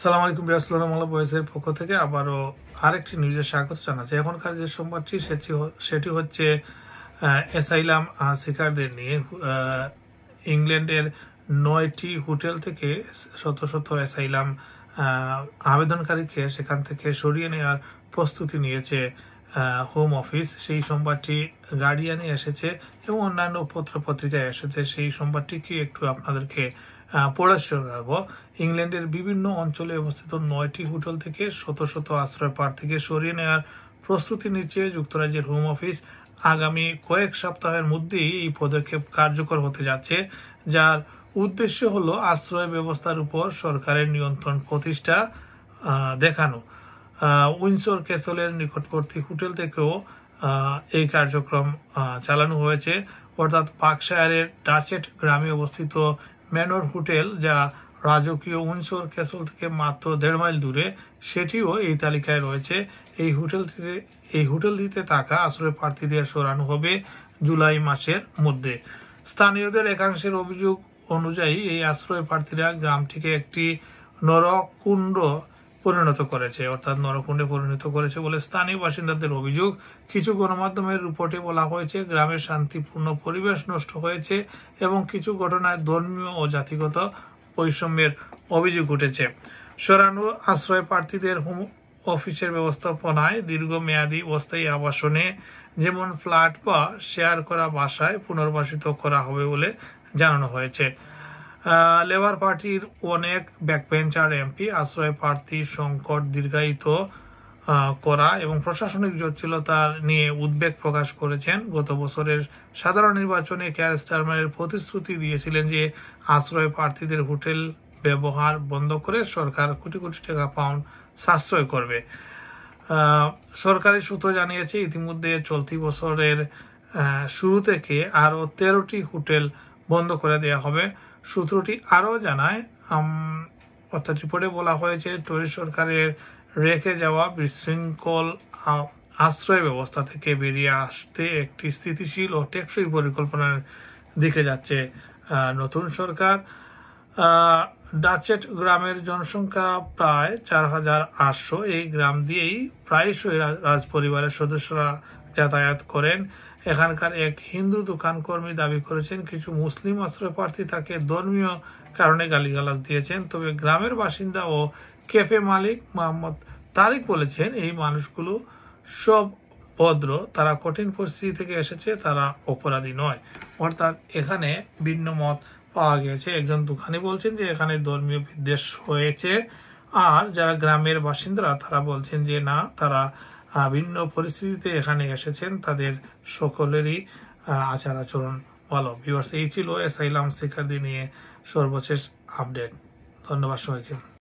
সালাম আলাইকুম বিয়াসলাম বয়েসের পক্ষ থেকে আবারও আরেকটি নিউজে স্বাগত জানাচ্ছি। এখনকার যে সংবাদটি সেটি হচ্ছে অ্যাসাইলাম শিকারদের নিয়ে। ইংল্যান্ডের 9টি হোটেল থেকে শত শত অ্যাসাইলাম আবেদনকারীকে সেখান থেকে সরিয়ে নেওয়ার প্রস্তুতি নিয়েছে হোম অফিস। সেই সংবাদটি গার্ডিয়ানে এসেছে এবং অন্যান্য পত্র পত্রিকায় এসেছে। সেই সংবাদটিকে একটু আপনাদেরকে পড়ে শোনাবো। ইংল্যান্ডের বিভিন্ন অঞ্চলে অবস্থিত 9টি হোটেল থেকে শত শত আশ্রয় প্রার্থীকে সরিয়ে নেওয়ার প্রস্তুতি নিচ্ছে যুক্তরাজ্যের হোম অফিস। আগামী কয়েক সপ্তাহের মধ্যেই এই পদক্ষেপ কার্যকর হতে যাচ্ছে, যার উদ্দেশ্য হলো আশ্রয় ব্যবস্থার উপর সরকারের নিয়ন্ত্রণ প্রতিষ্ঠা দেখানো। উইন্ডসর ক্যাসলের নিকটবর্তী হোটেল থেকেও এই কার্যক্রম চালানো হয়েছে, অর্থাৎ পার্কশায়ারের ডাচেট গ্রামে অবস্থিত ম্যানর হোটেল, যা রাজকীয় উইন্ডসর ক্যাসল থেকে মাত্র 1.5 মাইল দূরে, সেটিও এই তালিকায় রয়েছে। এই হোটেলটিতে থাকা আশ্রয় প্রার্থীদের সরানো হবে জুলাই মাসের মধ্যে। স্থানীয়দের একাংশের অভিযোগ অনুযায়ী এই আশ্রয় প্রার্থীরা গ্রামটিকে একটি নরকুণ্ড পরিণত করেছে, অর্থাৎ নরকুণ্ডে পরিণত করেছে বলে স্থানীয় বাসিন্দাদের অভিযোগ। কিছু গণমাধ্যমের রিপোর্টে বলা হয়েছে গ্রামের শান্তিপূর্ণ পরিবেশ নষ্ট হয়েছে এবং কিছু ঘটনায় ধর্মীয় ও জাতিগত বৈষম্যের অভিযোগ উঠেছে। সরানো আশ্রয় প্রার্থীদের হোম অফিসের ব্যবস্থাপনায় দীর্ঘমেয়াদী অস্থায়ী আবাসনে, যেমন ফ্ল্যাট বা শেয়ার করা বাসায় পুনর্বাসিত করা হবে বলে জানানো হয়েছে। লেবার পার্টির অনেক ব্যাকবেঞ্চার এমপি আশ্রয় প্রার্থী সংকট দীর্ঘায়িত করা এবং প্রশাসনিক জটিলতা নিয়ে উদ্বেগ প্রকাশ করেছেন। গত বছরের সাধারণ নির্বাচনে কেয়ার স্টারমারের প্রতিশ্রুতি দিয়েছিলেন যে আশ্রয় প্রার্থীদের হোটেল ব্যবহার বন্ধ করে সরকার কোটি কোটি টাকা পাউন্ড সাশ্রয় করবে। সরকারি সূত্র জানিয়েছে ইতিমধ্যে চলতি বছরের শুরু থেকে আরো 13টি হোটেল বন্ধ করে দেওয়া হবে। সূত্রটি আরও জানায়, অর্থাৎ রিপোর্টে বলা হয়েছে টরি সরকারের রেখে যাওয়া বিশৃঙ্খল আশ্রয় ব্যবস্থা থেকে বেরিয়ে আসতে একটি স্থিতিশীল ও টেকসই পরিকল্পনার দিকে যাচ্ছে নতুন সরকার। ডাচেট গ্রামের জনসংখ্যা প্রায় 4,800। এই গ্রাম দিয়েই প্রায়শই রাজ পরিবারের সদস্যরা যাতায়াত করেন। এখানকার এক হিন্দু দোকান কর্মী দাবি করেছেন কিছু মুসলিম আশ্রয় প্রার্থী তাকে ধর্মীয় কারণে গালিগালাজ দিয়েছেন। তবে গ্রামের বাসিন্দা ও ক্যাফে মালিক মোহাম্মদ তারিক বলেছেন এই মানুষগুলো সব ভদ্র, তারা কঠিন পরিস্থিতি থেকে এসেছে, তারা অপরাধী নয়। অর্থাৎ এখানে ভিন্ন মত পাওয়া গেছে। একজন দোকানি বলছেন যে এখানে ধর্মীয় বিদ্বেষ হয়েছে, আর যারা গ্রামের বাসিন্দারা তারা বলছেন যে না, তারা ভিন্ন পরিস্থিতিতে এখানে এসেছেন, তাদের সকলেরই আচার আচরণ ভালো। ভিউয়ার্স, এই ছিল অ্যাসাইলাম শিকারদের নিয়ে সর্বশেষ আপডেট। ধন্যবাদ সবাইকে।